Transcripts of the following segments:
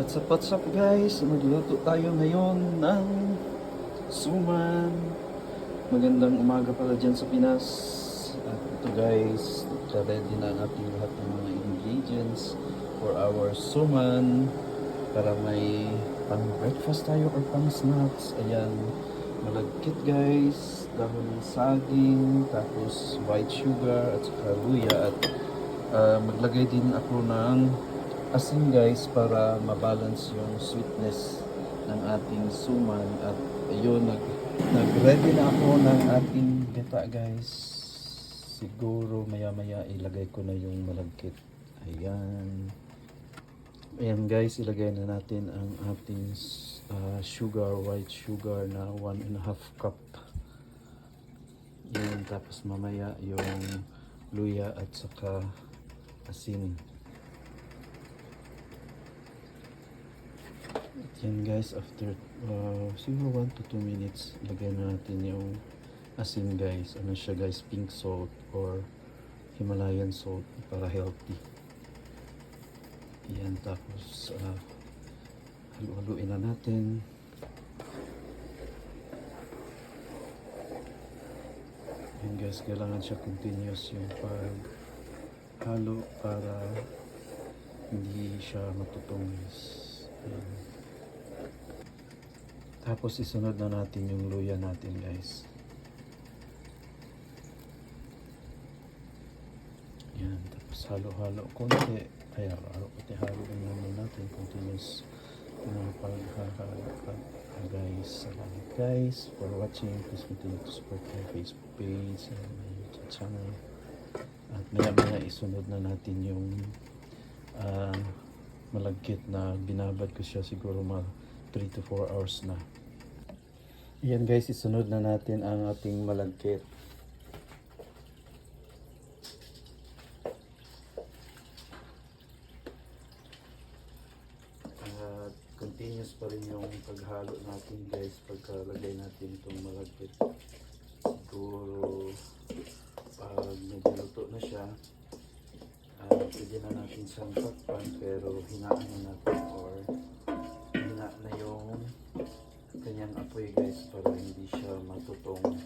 What's up guys? Magluto tayo ngayon ng suman. Magandang umaga pala dyan sa Pinas. At ito guys, ready na ang ating lahat ng mga ingredients for our suman. Para may pang breakfast tayo or pang snacks. Ayan, malagkit guys. Dahon ng saging, tapos white sugar at saka luya. At maglagay din ako ng asin guys para mabalance yung sweetness ng ating suman. At ayun, nag-ready na ako ng ating gata guys. Siguro maya maya ilagay ko na yung malagkit. Ayan. Ayan guys, ilagay na natin ang ating sugar, white sugar na 1.5 cup. Ayan, tapos mamaya yung luya at saka asin. Yan guys, after siguro 1 to 2 minutes, lagyan na natin yung asin guys. Ano siya guys, pink salt or Himalayan salt para healthy. Yan, tapos halu-haluin na natin. Yan guys, kailangan siya continuous yung paghalo para hindi siya matutumis. Yan. Tapos isunod na natin yung luya natin guys. Yan, tapos halo-halo konti. Ay, halo-haloin naman natin continuous na paghahalo guys. Salamat guys for watching. Please continue to support my Facebook page and my YouTube channel. At maya-maya isunod na natin yung malagkit na binabad ko siya siguro 3 to 4 hours na. Yan guys, isunod na natin ang ating malagkit. Continuous pa rin yung paghalo natin guys pagkalagay natin itong malagkit. Siguro pag nagluto na siya, pwede na natin siyang takpan, pero hinaan na natin or hina na yung kanyang apoy guys para hindi siya matutong.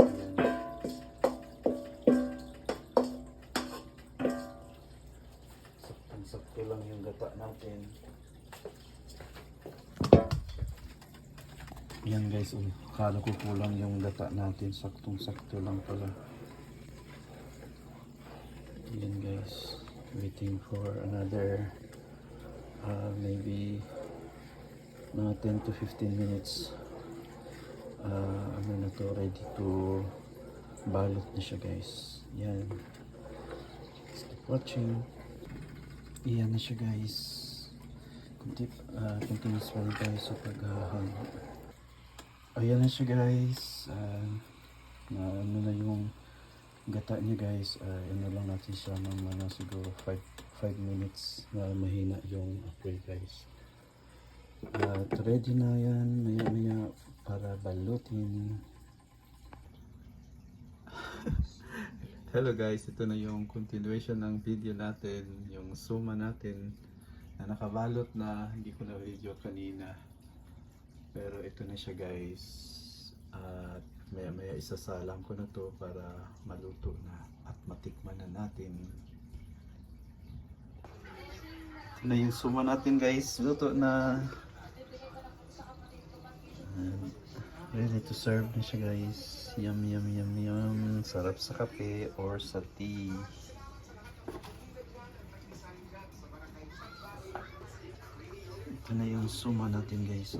Ayan. Saktang-sakto lang yung gata natin. Yan guys, akala ko kulang yung gata natin, saktong-sakto lang pala. Yan guys, waiting for another maybe mga 10 to 15 minutes. Ano na to, ready to balot na siya guys. Yan, keep watching. Iyan na siya guys. Continuous pa rin tayo sa paghahalo. Ayan na siya guys. Na ano na yung gata niya guys. Ano lang natin siya ng mga siguro 5 minutes na mahina yung apoy guys. At ready na yan maya maya para balutin. Hello guys, ito na yung continuation ng video natin, yung suma natin na nakabalot na. Hindi ko na video kanina, pero ito na siya guys. At maya maya isasalang ko na to para maluto na at matikman na natin. Ito na yung suma natin guys, luto na. Ready to serve na siya guys. Yum yum yum yum. Sarap sa kape or sa tea. Ito na yung suma natin guys.